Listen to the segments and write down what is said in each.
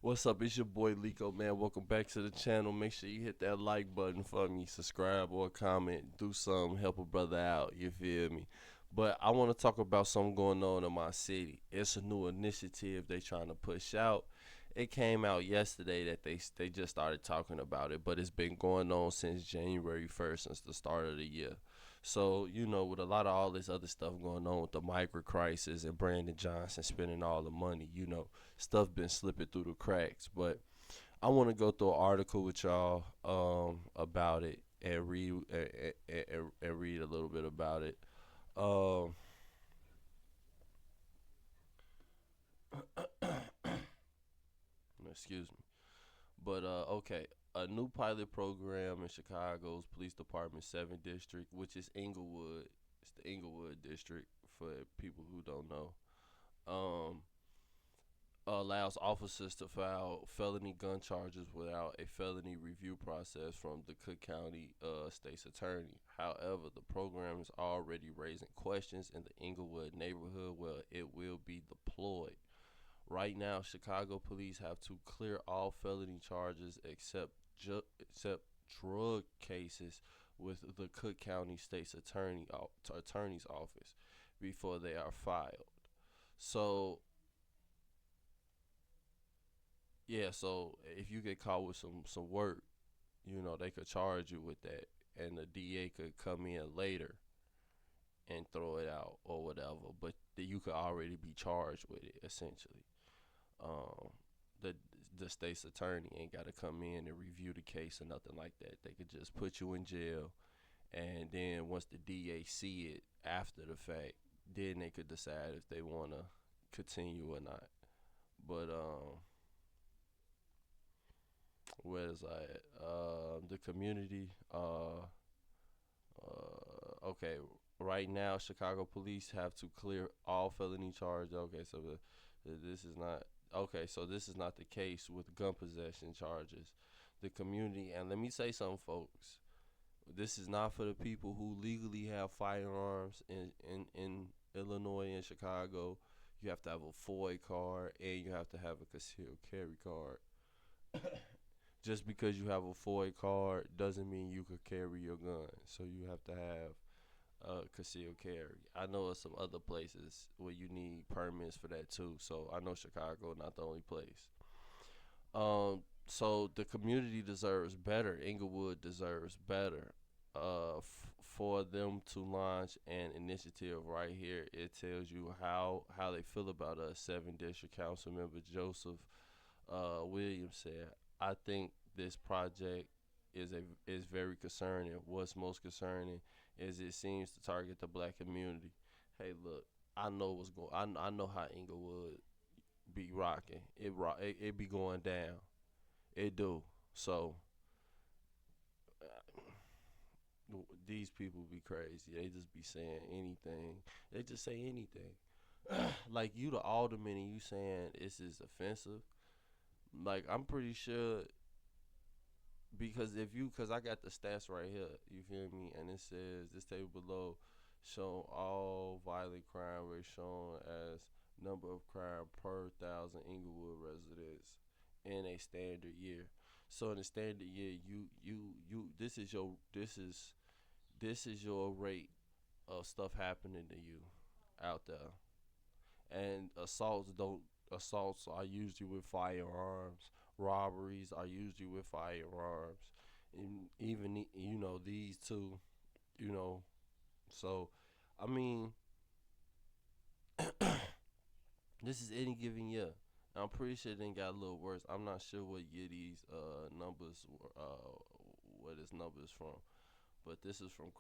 What's up? It's your boy Lico, man. Welcome back to the channel. Make sure you hit that like button for me, subscribe or comment, do something, help a brother out. You feel me? But I want to talk about something going on in my city. It's a new initiative they trying to push out. It came out yesterday that they just started talking about it, but it's been going on since January 1st, since the start of the year. So, with a lot of all this other stuff going on with the micro crisis and Brandon Johnson spending all the money, stuff been slipping through the cracks. But I want to go through an article with y'all about it and read a little bit about it. Um, excuse me. But okay, a new pilot program in Chicago's Police Department 7 District, which is Inglewood. It's the Inglewood District for people who don't know. Um, allows officers to file felony gun charges without a felony review process from the Cook County State's Attorney. However, the program is already raising questions in the Inglewood neighborhood where it will be deployed. Right now, Chicago police have to clear all felony charges except drug cases with the Cook County State's Attorney's office before they are filed. So yeah, so if you get caught with some work, they could charge you with that, and the DA could come in later and throw it out or whatever. But you could already be charged with it essentially. Um, the the state's attorney ain't got to come in and review the case or nothing like that. They could just put you in jail, and then once the DA see it after the fact, then they could decide if they want to continue or not. But where is I at? The community. Okay. Right now, Chicago police have to clear all felony charges. Okay, so this is not okay. So this is not the case with gun possession charges. The community, and let me say something, folks. This is not for the people who legally have firearms in Illinois and Chicago. You have to have a FOI card and you have to have a concealed carry card. Just because you have a FOI card doesn't mean you could carry your gun. So you have to have concealed carry. I know of some other places where you need permits for that too. So I know Chicago not the only place. So the community deserves better. Inglewood deserves better. For them to launch an initiative right here, it tells you how they feel about us. 7th District Council Member Joseph Williams said, "I think this project is very concerning. What's most concerning is it seems to target the black community. Hey, look, I know what's going. I know how Inglewood be rocking. It be going down. It do. So these people be crazy. They just be saying anything. They just say anything. Like you, the alderman, and you saying this is offensive. Like I'm pretty sure because I got the stats right here. You feel me? And it says this table below show all violent crime rate shown as number of crime per thousand Inglewood residents in a standard year. So in a standard year, you this is your rate of stuff happening to you out there. And assaults are usually with firearms. Robberies are usually with firearms, and even these two, you know. So, I mean, this is any given year. I'm pretty sure it didn't got a little worse. I'm not sure what year these numbers where this number is from, but this is from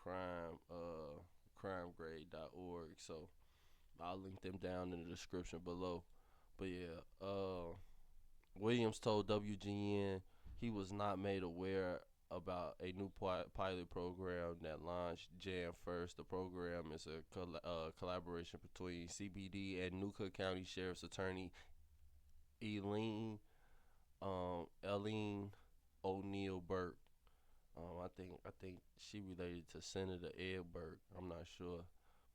crimegrade.org. So I'll link them down in the description below. But yeah, Williams told WGN he was not made aware about a new pilot program that launched Jan 1st. The program is a collaboration between CBD and New Cook County Sheriff's Attorney Eileen O'Neill Burke. I think she related to Senator Ed Burke. I'm not sure,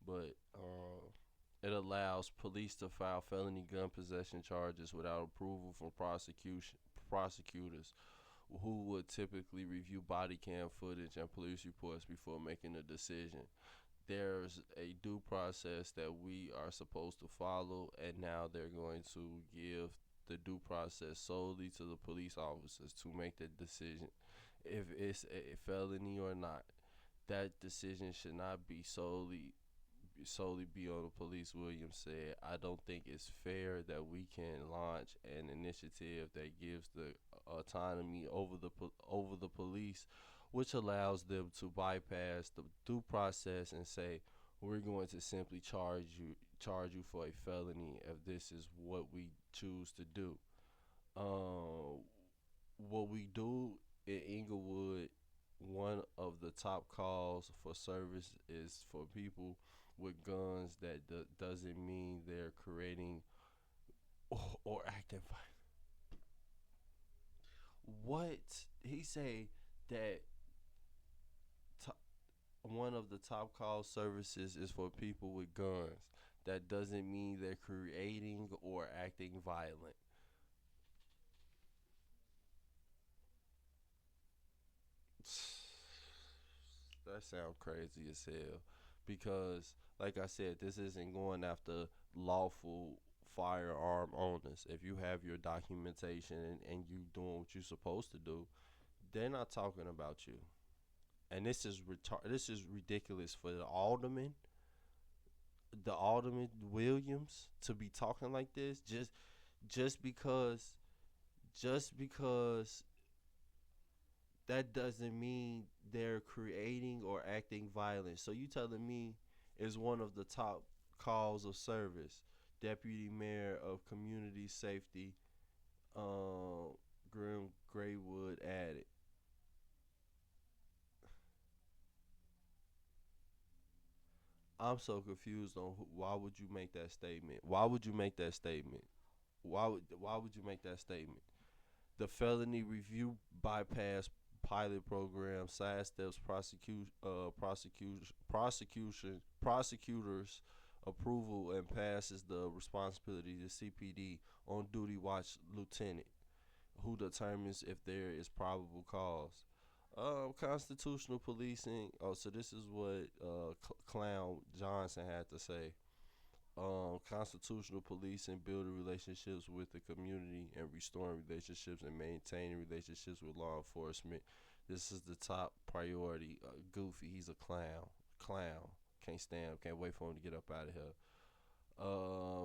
but It allows police to file felony gun possession charges without approval from prosecutors who would typically review body cam footage and police reports before making a decision. There's a due process that we are supposed to follow, and now they're going to give the due process solely to the police officers to make the decision if it's a felony or not. That decision should not be solely be on the police. Williams said, I don't think it's fair that we can launch an initiative that gives the autonomy over the police, which allows them to bypass the due process and say, we're going to simply charge you for a felony if this is what we choose to do. Um, what we do in Inglewood, one of the top calls for service is for people with guns. That doesn't mean they're creating or acting what he say that to, one of the top call services is for people with guns. That doesn't mean they're creating or acting violent. That sounds crazy as hell. Because, like I said, this isn't going after lawful firearm owners. If you have your documentation and you doing what you're supposed to do, they're not talking about you. And this is ridiculous for the alderman Williams to be talking like this. Just because just because that doesn't mean they're creating or acting violence. So you telling me is one of the top calls of service. Deputy Mayor of Community Safety, Grim Graywood added. I'm so confused on why would you make that statement? Why would you make that statement? Why would you make that statement? The felony review bypass pilot program sidesteps prosecutors approval and passes the responsibility to CPD on duty watch lieutenant, who determines if there is probable cause. Constitutional policing. Oh, so this is what Clown Johnson had to say. Constitutional policing, building relationships with the community and restoring relationships and maintaining relationships with law enforcement. This is the top priority. Goofy, he's a clown. Clown. Can't stand him. Can't wait for him to get up out of here.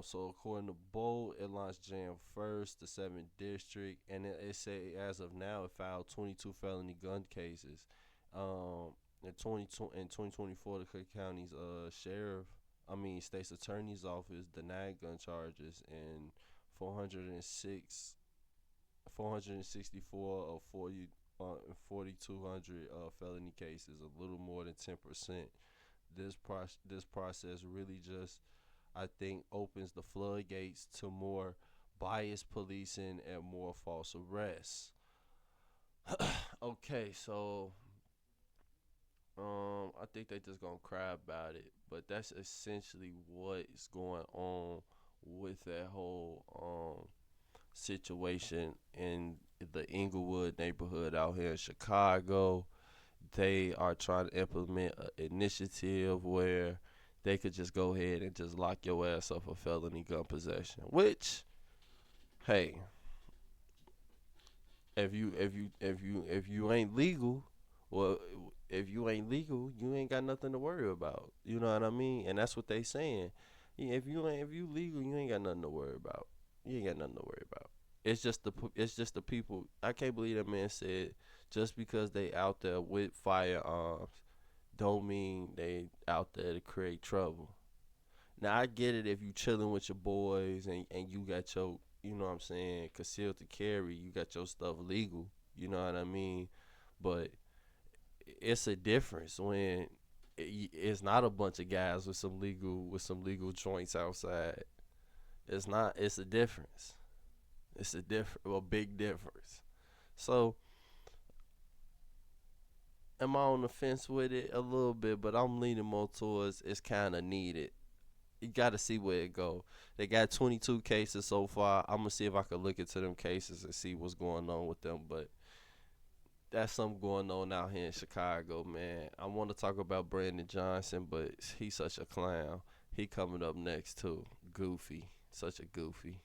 So according to Bolt, it launched Jan 1st, the 7th district, and it say as of now it filed 22 felony gun cases. In 2024, the Cook County's state's attorney's office denied gun charges in 406, 464 of 4,200 felony cases, a little more than 10%. This process really just, I think, opens the floodgates to more biased policing and more false arrests. Okay, so I think they just gonna cry about it, but that's essentially what is going on with that whole situation in the Inglewood neighborhood out here in Chicago. They are trying to implement an initiative where they could just go ahead and just lock your ass up for felony gun possession. Which, hey, if you ain't legal, well, if you ain't legal, you ain't got nothing to worry about. You know what I mean? And that's what they saying. Yeah, if you legal, you ain't got nothing to worry about. You ain't got nothing to worry about. It's just the people. I can't believe that man said just because they out there with firearms don't mean they out there to create trouble. Now I get it if you chilling with your boys and you got your, you know what I'm saying, concealed to carry, you got your stuff legal, you know what I mean? But it's a difference when it's not a bunch of guys with some legal joints outside. It's not. It's a difference. It's a big difference. So am I on the fence with it a little bit? But I'm leaning more towards it's kind of needed. You got to see where it go. They got 22 cases so far. I'm gonna see if I can look into them cases and see what's going on with them. But that's something going on out here in Chicago, man. I want to talk about Brandon Johnson, but he's such a clown. He coming up next too. Goofy, such a goofy.